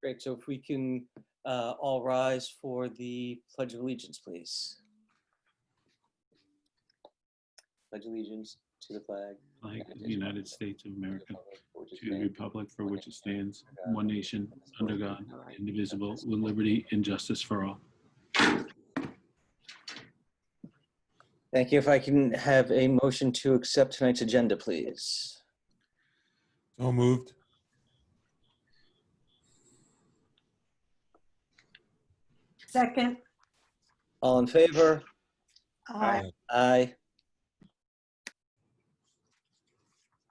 Great. So if we can all rise for the Pledge of Allegiance, please. Pledge allegiance to the flag Of the United States of America, to the republic for which it stands, one nation, under God, indivisible, with liberty and justice for all. Thank you. If I can have a motion to accept tonight's agenda, please. So moved. Second. All in favor? Aye. Aye.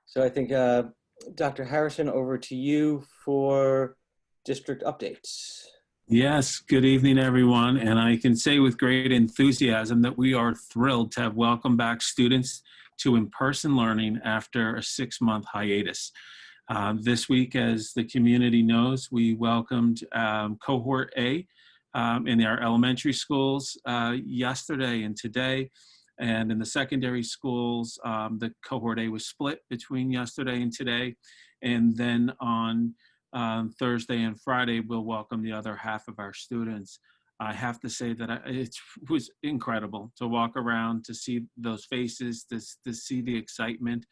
So I think, Dr. Harrison, over to you for district updates. Yes, good evening, everyone. And I can say with great enthusiasm that we are thrilled to have welcomed back students to in-person learning after a 6-month hiatus. This week, as the community knows, we welcomed cohort A in our elementary schools yesterday and today. And in the secondary schools, the cohort A was split between yesterday and today. And then on Thursday and Friday, we'll welcome the other half of our students. I have to say that it was incredible to walk around, to see those faces, to see the excitement.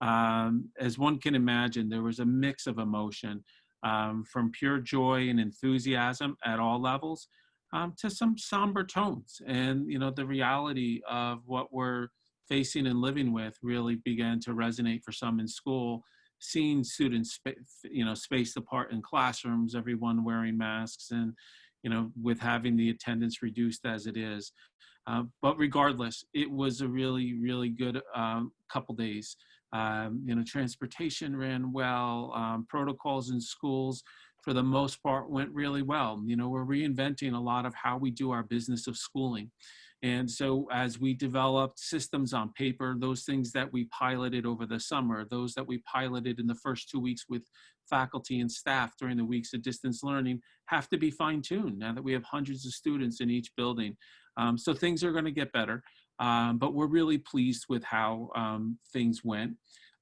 As one can imagine, there was a mix of emotion, from pure joy and enthusiasm at all levels, to some somber tones. And, you know, the reality of what we're facing and living with really began to resonate for some in school, seeing students, spaced apart in classrooms, everyone wearing masks and, with having the attendance reduced as it is. But regardless, it was a really, really good couple days. Transportation ran well, protocols in schools for the most part went really well. We're reinventing a lot of how we do our business of schooling. And so as we developed systems on paper, those things that we piloted over the summer, those that we piloted in the first 2 weeks with faculty and staff during the weeks of distance learning have to be fine-tuned now that we have hundreds of students in each building. So things are going to get better, but we're really pleased with how things went.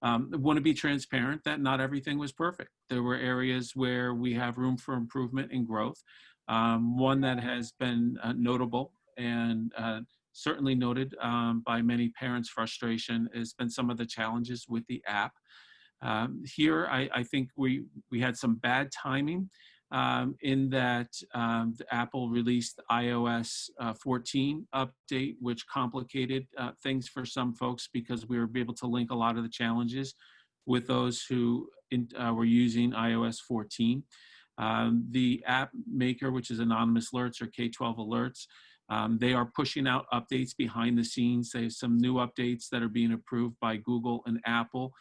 I want to be transparent that not everything was perfect. There were areas where we have room for improvement and growth. One that has been notable and certainly noted by many parents' frustration has been some of the challenges with the app. Here, I think we had some bad timing in that Apple released iOS 14 update, which complicated things for some folks because we were able to link a lot of the challenges with those who were using iOS 14. The app maker, which is Anonymous Alerts or K-12 Alerts, they are pushing out updates behind the scenes. They have some new updates that are being approved by Google and Apple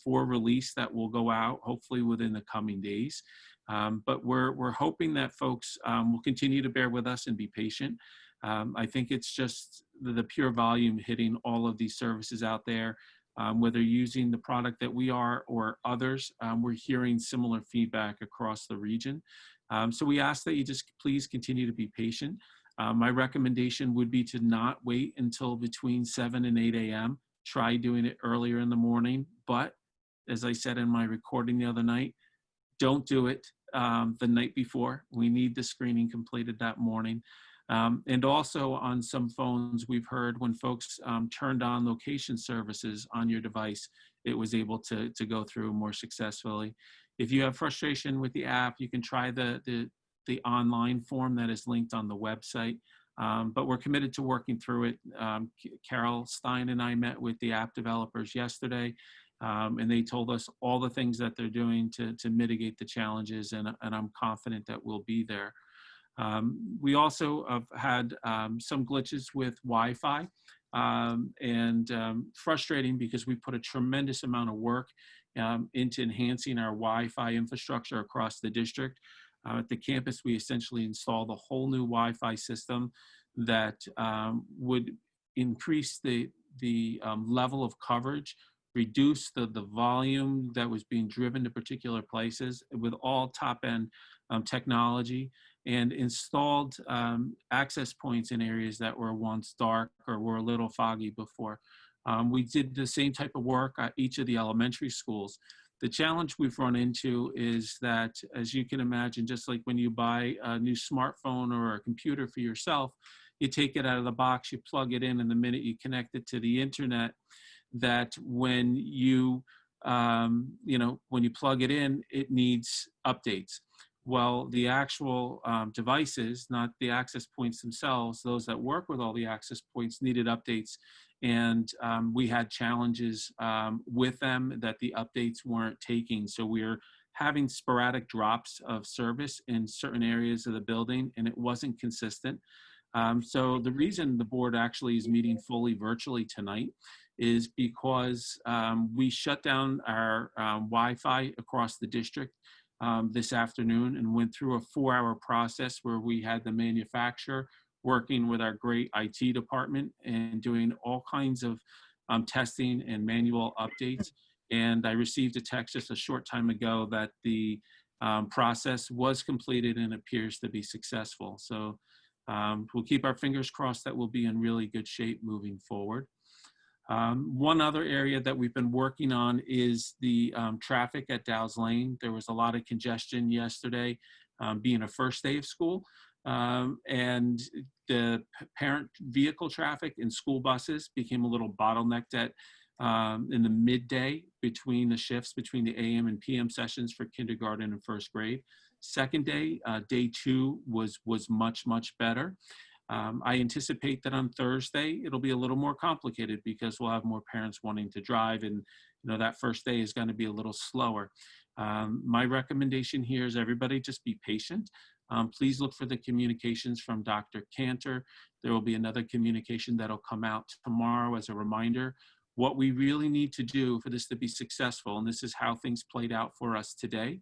for release that will go out hopefully within the coming days. But we're hoping that folks will continue to bear with us and be patient. I think it's just the pure volume hitting all of these services out there, whether using the product that we are or others. We're hearing similar feedback across the region. So we ask that you just please continue to be patient. My recommendation would be to not wait until between 7 and 8 a.m. Try doing it earlier in the morning. But as I said in my recording the other night, don't do it the night before. We need the screening completed that morning. And also on some phones, we've heard when folks turned on location services on your device, it was able to go through more successfully. If you have frustration with the app, you can try the online form that is linked on the website. But we're committed to working through it. Carol Stein and I met with the app developers yesterday. And they told us all the things that they're doing to mitigate the challenges, and I'm confident that we'll be there. We also have had some glitches with Wi-Fi, and frustrating because we put a tremendous amount of work into enhancing our Wi-Fi infrastructure across the district. At the campus, we essentially installed a whole new Wi-Fi system that would increase the level of coverage, reduce the volume that was being driven to particular places with all top-end technology, and installed access points in areas that were once dark or were a little foggy before. We did the same type of work at each of the elementary schools. The challenge we've run into is that, as you can imagine, just like when you buy a new smartphone or a computer for yourself, you take it out of the box, you plug it in, and the minute you connect it to the internet, that when you when you plug it in, it needs updates. Well, the actual devices, not the access points themselves, those that work with all the access points needed updates. And we had challenges with them that the updates weren't taking. So we're having sporadic drops of service in certain areas of the building, and it wasn't consistent. So the reason the board actually is meeting fully virtually tonight is because we shut down our Wi-Fi across the district this afternoon and went through a 4-hour process where we had the manufacturer working with our great IT department and doing all kinds of testing and manual updates. And I received a text just a short time ago that the process was completed and appears to be successful. So we'll keep our fingers crossed that we'll be in really good shape moving forward. One other area that we've been working on is the traffic at Dalles Lane. There was a lot of congestion yesterday, being a first day of school, and the parent vehicle traffic in school buses became a little bottlenecked at in the midday between the shifts between the AM and PM sessions for kindergarten and first grade. Second day, day 2 was much better. I anticipate that on Thursday, it'll be a little more complicated because we'll have more parents wanting to drive, and that first day is going to be a little slower. My recommendation here is everybody just be patient. Please look for the communications from Dr. Cantor. There will be another communication that'll come out tomorrow as a reminder. What we really need to do for this to be successful, and this is how things played out for us today,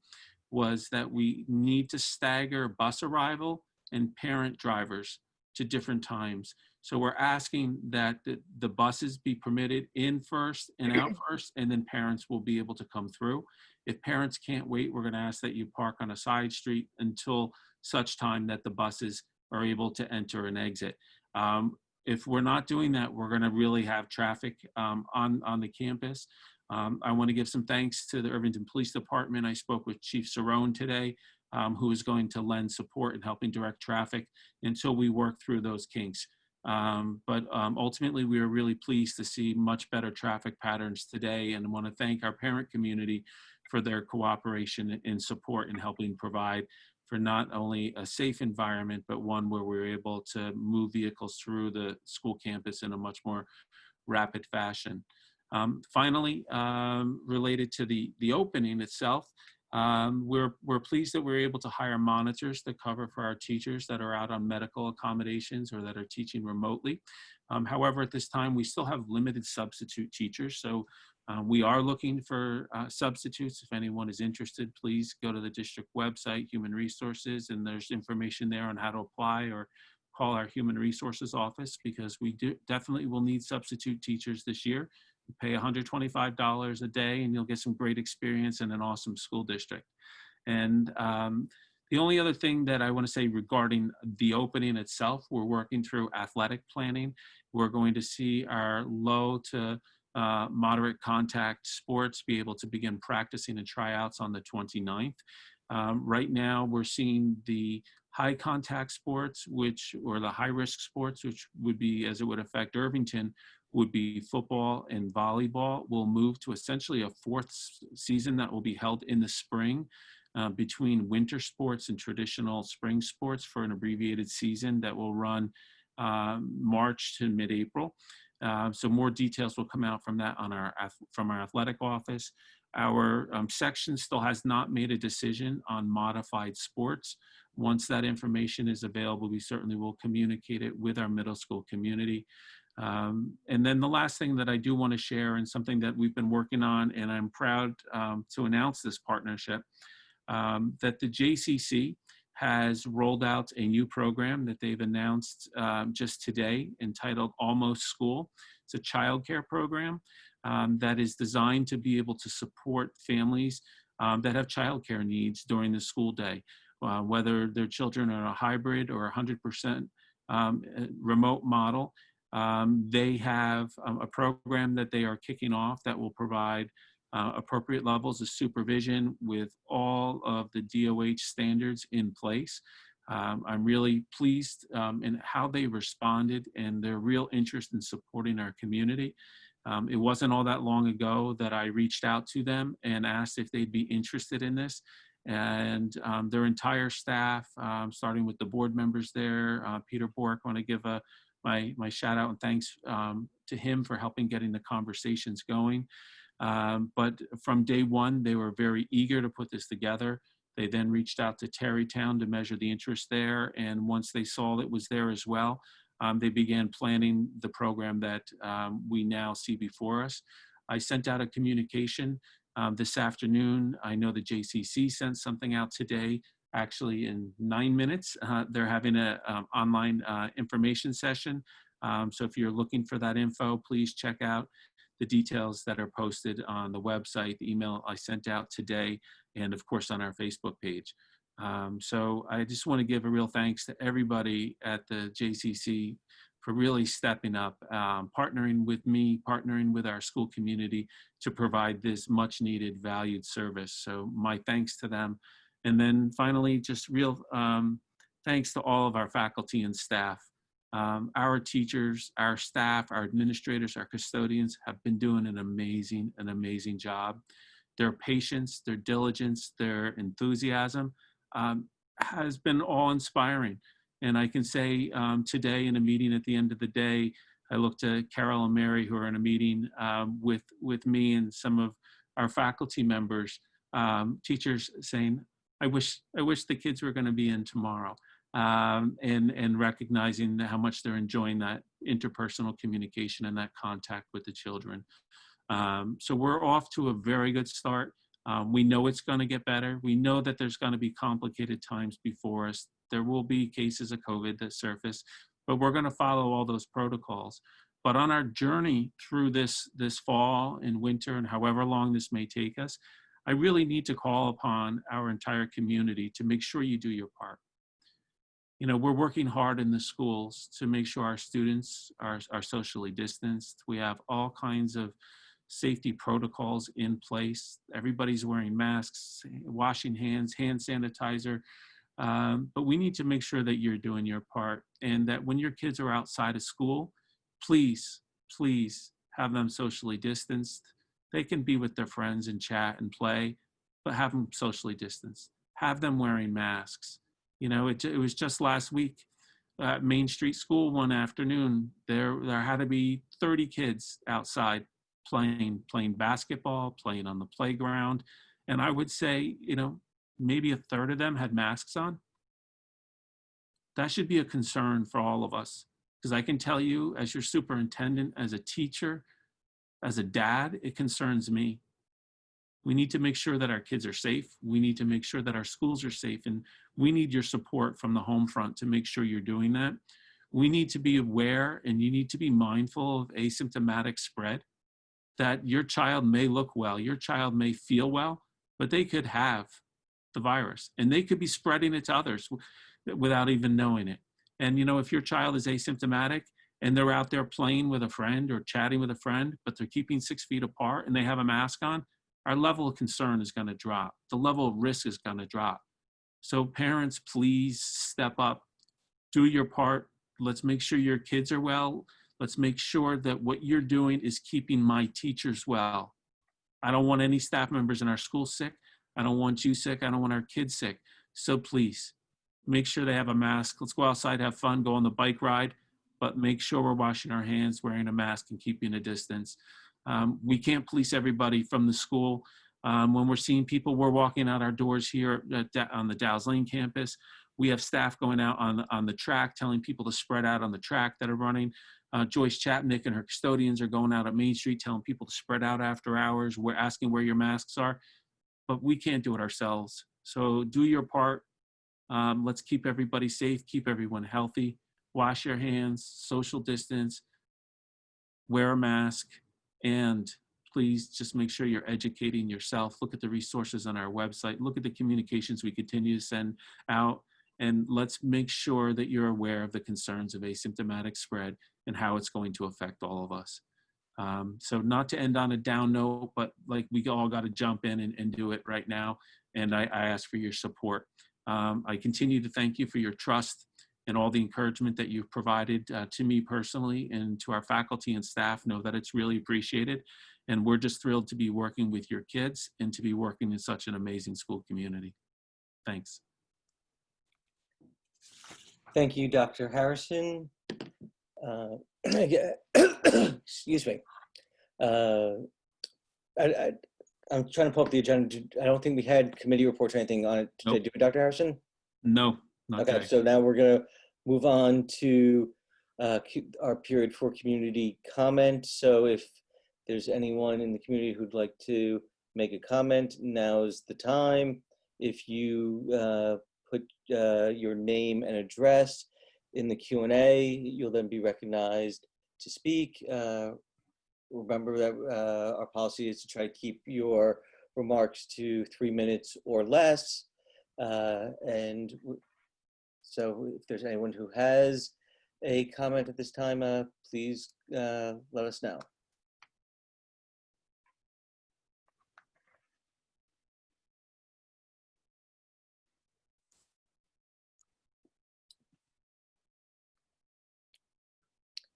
was that we need to stagger bus arrival and parent drivers to different times. So we're asking that the buses be permitted in first and out first, and then parents will be able to come through. If parents can't wait, we're going to ask that you park on a side street until such time that the buses are able to enter and exit. If we're not doing that, we're going to really have traffic on the campus. I want to give some thanks to the Irvington Police Department. I spoke with Chief Cerrone today, who is going to lend support in helping direct traffic until we work through those kinks. But ultimately, we are really pleased to see much better traffic patterns today, and I want to thank our parent community for their cooperation and support in helping provide for not only a safe environment, but one where we're able to move vehicles through the school campus in a much more rapid fashion. Finally, related to the opening itself, we're pleased that we're able to hire monitors to cover for our teachers that are out on medical accommodations or that are teaching remotely. However, at this time, we still have limited substitute teachers. So we are looking for substitutes. If anyone is interested, please go to the district website, Human Resources, and there's information there on how to apply, or call our Human Resources office, because we definitely will need substitute teachers this year. You pay $125 a day and you'll get some great experience in an awesome school district. And the only other thing that I want to say regarding the opening itself, we're working through athletic planning. We're going to see our low to moderate contact sports be able to begin practicing and tryouts on the 29th. Right now, we're seeing the high contact sports, or the high risk sports, which would be, as it would affect Irvington, would be football and volleyball, will move to essentially a 4th season that will be held in the spring between winter sports and traditional spring sports for an abbreviated season that will run March to mid-April. So more details will come out from that from our athletic office. Our section still has not made a decision on modified sports. Once that information is available, we certainly will communicate it with our middle school community. And then the last thing that I do want to share, and something that we've been working on, and I'm proud to announce this partnership, that the JCC has rolled out a new program that they've announced just today, entitled Almost School. It's a childcare program that is designed to be able to support families that have childcare needs during the school day, whether their children are a hybrid or 100% remote model. They have a program that they are kicking off that will provide appropriate levels of supervision with all of the DOH standards in place. I'm really pleased in how they responded and their real interest in supporting our community. It wasn't all that long ago that I reached out to them and asked if they'd be interested in this. And their entire staff, starting with the board members there, Peter Bork, I want to give my shout out and thanks to him for helping getting the conversations going. But from day one, they were very eager to put this together. They then reached out to Terrytown to measure the interest there. And once they saw it was there as well, they began planning the program that we now see before us. I sent out a communication this afternoon. I know the JCC sent something out today. Actually, in 9 minutes, they're having an online information session. So if you're looking for that info, please check out the details that are posted on the website, the email I sent out today, and of course on our Facebook page. So I just want to give a real thanks to everybody at the JCC for really stepping up, partnering with me, partnering with our school community to provide this much needed valued service. So my thanks to them. And then finally, just real thanks to all of our faculty and staff. Our teachers, our staff, our administrators, our custodians have been doing an amazing job. Their patience, their diligence, their enthusiasm has been awe-inspiring. And I can say today in a meeting at the end of the day, I looked at Carol and Mary, who are in a meeting with me and some of our faculty members, teachers saying, I wish the kids were going to be in tomorrow, and recognizing how much they're enjoying that interpersonal communication and that contact with the children. So we're off to a very good start. We know it's going to get better. We know that there's going to be complicated times before us. There will be cases of COVID that surface, but we're going to follow all those protocols. But on our journey through this fall and winter and however long this may take us, I really need to call upon our entire community to make sure you do your part. You know, we're working hard in the schools to make sure our students are socially distanced. We have all kinds of safety protocols in place. Everybody's wearing masks, washing hands, hand sanitizer. But we need to make sure that you're doing your part, and that when your kids are outside of school, please have them socially distanced. They can be with their friends and chat and play, but have them socially distanced. Have them wearing masks. You know, it was just last week at Main Street School one afternoon, there had to be 30 kids outside playing basketball, playing on the playground. And I would say, you know, maybe a third of them had masks on. That should be a concern for all of us, because I can tell you, as your superintendent, as a teacher, as a dad, it concerns me. We need to make sure that our kids are safe. We need to make sure that our schools are safe, and we need your support from the home front to make sure you're doing that. We need to be aware, and you need to be mindful of asymptomatic spread, that your child may look well, your child may feel well, but they could have the virus, and they could be spreading it to others without even knowing it. And, you know, if your child is asymptomatic and they're out there playing with a friend or chatting with a friend, but they're keeping 6 feet apart and they have a mask on, our level of concern is going to drop. The level of risk is going to drop. So parents, please step up, do your part. Let's make sure your kids are well. Let's make sure that what you're doing is keeping my teachers well. I don't want any staff members in our school sick. I don't want you sick. I don't want our kids sick. So please make sure they have a mask. Let's go outside, have fun, go on the bike ride, but make sure we're washing our hands, wearing a mask, and keeping a distance. We can't police everybody from the school. When we're seeing people, we're walking out our doors here on the Dalles Lane campus. We have staff going out on the track, telling people to spread out on the track that are running. Joyce Chapnick and her custodians are going out at Main Street, telling people to spread out after hours. We're asking where your masks are, but we can't do it ourselves. So do your part. Let's keep everybody safe, keep everyone healthy, wash your hands, social distance, wear a mask, and please just make sure you're educating yourself. Look at the resources on our website, look at the communications we continue to send out, and let's make sure that you're aware of the concerns of asymptomatic spread and how it's going to affect all of us. So not to end on a down note, but like we all got to jump in and do it right now. And I ask for your support. I continue to thank you for your trust and all the encouragement that you've provided to me personally and to our faculty and staff. Know that it's really appreciated. And we're just thrilled to be working with your kids and to be working in such an amazing school community. Thanks. Thank you, Dr. Harrison. Excuse me. I'm trying to pull up the agenda. I don't think we had committee reports or anything on it today, Nope. do we, Dr. Harrison? No, not Okay, today. so now we're going to move on to our period for community comment. So if there's anyone in the community who'd like to make a comment, now's the time. If you put your name and address in the Q&A, you'll then be recognized to speak. Remember that our policy is to try to keep your remarks to 3 minutes or less. And so if there's anyone who has a comment at this time, please let us know.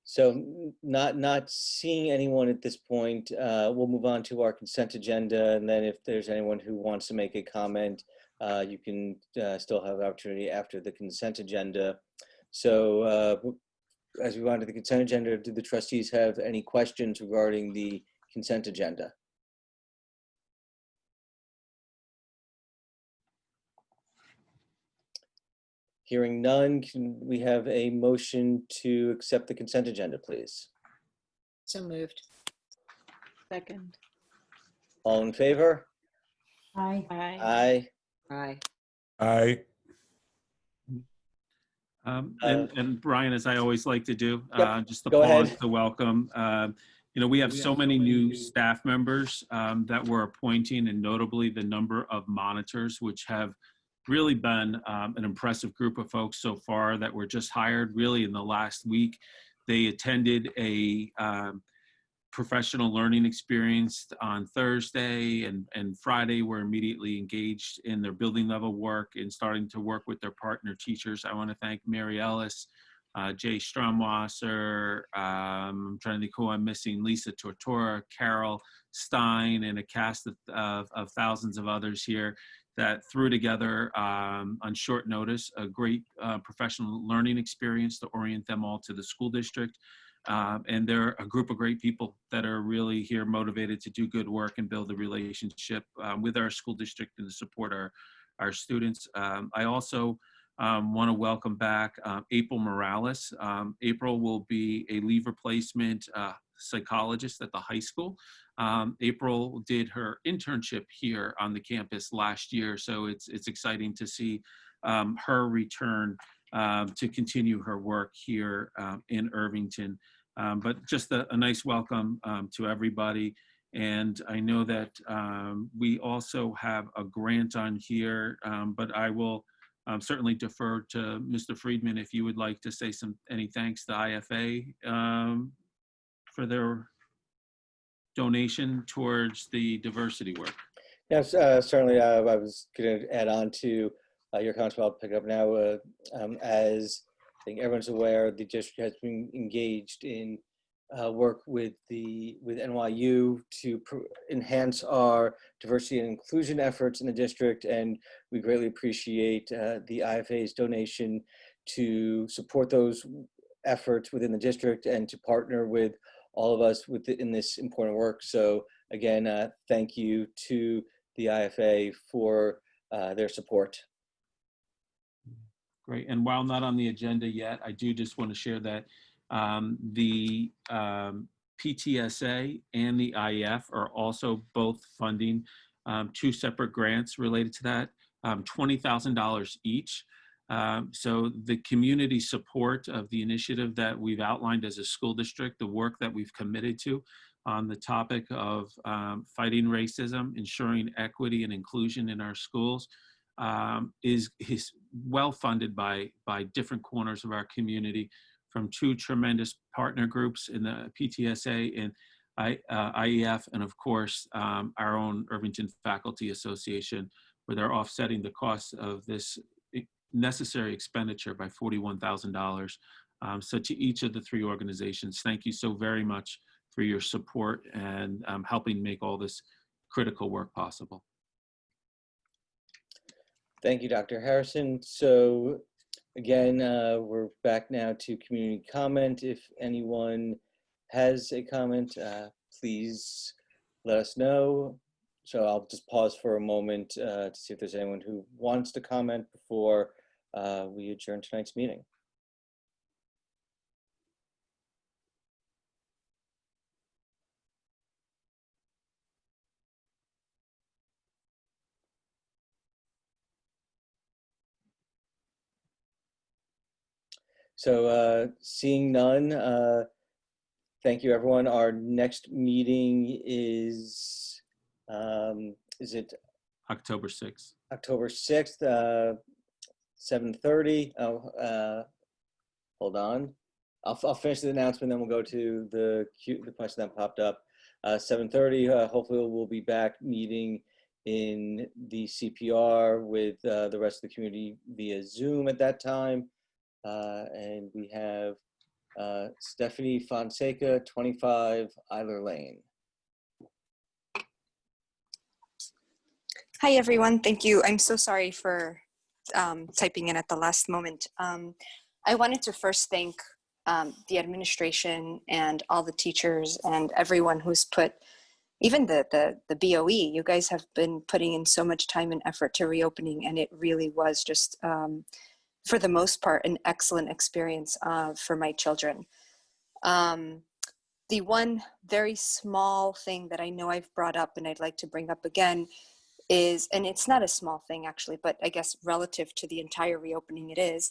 So not seeing anyone at this point, we'll move on to our consent agenda. And then if there's anyone who wants to make a comment, you can still have an opportunity after the consent agenda. So as we go on to the consent agenda, do the trustees have any questions regarding the consent agenda? Hearing none, can we have a motion to accept the consent agenda, please? So moved. Second. All in favor? Aye. Aye. Aye. Aye. Aye. And Brian, as I always like to do, Yep, just to go pause ahead. to welcome. We have so many new staff members that we're appointing, and notably the number of monitors, which have really been an impressive group of folks so far that were just hired really in the last week. They attended a professional learning experience on Thursday, and Friday were immediately engaged in their building level work and starting to work with their partner teachers. I want to thank Mary Ellis, Jay Stromwasser, I'm trying to think who I'm missing, Lisa Tortora, Carol Stein, and a cast of thousands of others here that threw together on short notice a great professional learning experience to orient them all to the school district. And they're a group of great people that are really here motivated to do good work and build a relationship with our school district and to support our students. I also want to welcome back April Morales. April will be a leave replacement psychologist at the high school. April did her internship here on the campus last year, so it's exciting to see her return to continue her work here in Irvington. But just a nice welcome to everybody. And I know that we also have a grant on here, but I will certainly defer to Mr. Friedman if you would like to say any thanks to IFA for their donation towards the diversity work. Yes, certainly. I was going to add on to your comments, but I'll pick it up now. As I think everyone's aware, the district has been engaged in work with NYU to enhance our diversity and inclusion efforts in the district, and we greatly appreciate the IFA's donation to support those efforts within the district and to partner with all of us in this important work. So again, thank you to the IFA for their support. Great. And while not on the agenda yet, I do just want to share that the PTSA and the IEF are also both funding two separate grants related to that, $20,000 each. So the community support of the initiative that we've outlined as a school district, the work that we've committed to on the topic of fighting racism, ensuring equity and inclusion in our schools, is well funded by different corners of our community, from two tremendous partner groups in the PTSA and IEF, and of course, our own Irvington Faculty Association, where they're offsetting the cost of this necessary expenditure by $41,000. So to each of the three organizations, thank you so very much for your support and helping make all this critical work possible. Thank you, Dr. Harrison. So again, we're back now to community comment. If anyone has a comment, please let us know. So I'll just pause for a moment to see if there's anyone who wants to comment before we adjourn tonight's meeting. So seeing none, thank you, everyone. Our next meeting is it October 6th. October 6th, 7:30. Hold on. I'll finish the announcement, then we'll go to the question that popped up. 7:30, hopefully we'll be back meeting in the CPR with the rest of the community via Zoom at that time. And we have Stephanie Fonseca, 25 Eiler Lane. Hi, everyone. Thank you. I'm so sorry for typing in at the last moment. I wanted to first thank the administration and all the teachers and everyone who's put, even the BOE, you guys have been putting in so much time and effort to reopening, and it really was just, for the most part, an excellent experience for my children. The one very small thing that I know I've brought up and I'd like to bring up again is, and it's not a small thing actually, but I guess relative to the entire reopening it is,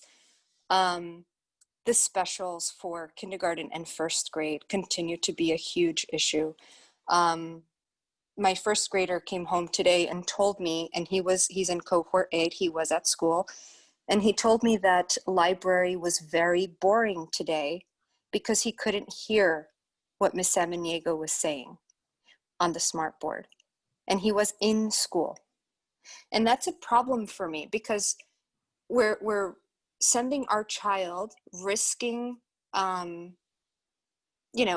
the specials for kindergarten and first grade continue to be a huge issue. My first grader came home today and told me, and he's in cohort 8, he was at school, and he told me that library was very boring today because he couldn't hear what Miss Samaniego was saying on the smart board. And he was in school. And that's a problem for me because we're sending our child, risking,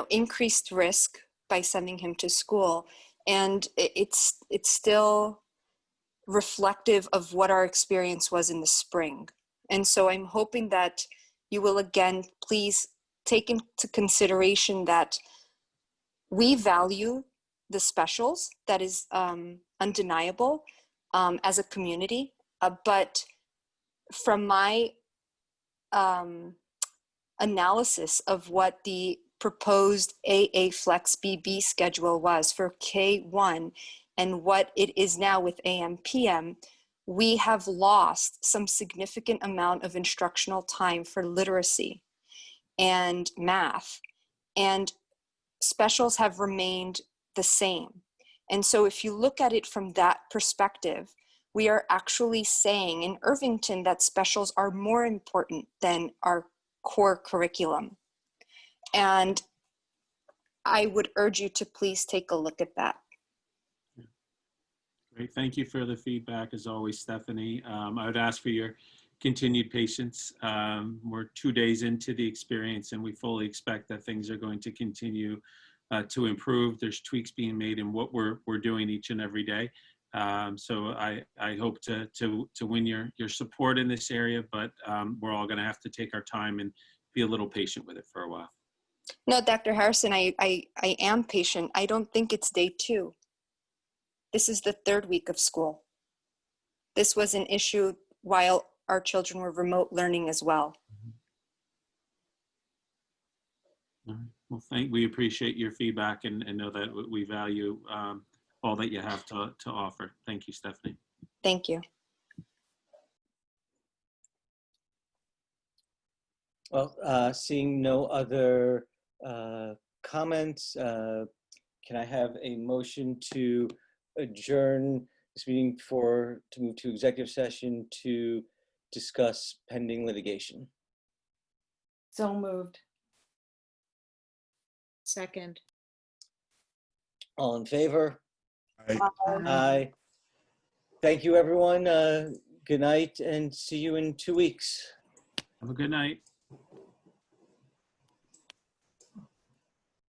increased risk by sending him to school. And it's still reflective of what our experience was in the spring. And so I'm hoping that you will again, please take into consideration that we value the specials, that is undeniable as a community, but from my analysis of what the proposed AA Flex BB schedule was for K1 and what it is now with AM PM, we have lost some significant amount of instructional time for literacy and math, and specials have remained the same. And so if you look at it from that perspective, we are actually saying in Irvington that specials are more important than our core curriculum. And I would urge you to please take a look at that. Great. Thank you for the feedback, as always, Stephanie. I would ask for your continued patience. We're 2 days into the experience, and we fully expect that things are going to continue to improve. There's tweaks being made in what we're doing each and every day. So I hope to win your support in this area, but we're all going to have to take our time and be a little patient with it for a while. No, Dr. Harrison, I am patient. I don't think it's day 2. This is the 3rd week of school. This was an issue while our children were remote learning as well. All right. Well, we appreciate your feedback and know that we value all that you have to offer. Thank you, Stephanie. Thank you. Well, seeing no other comments, can I have a motion to adjourn this meeting to move to executive session to discuss pending litigation? So moved. Second. All in favor? Aye. Aye. Thank you, everyone. Good night and see you in 2 weeks. Have a good night.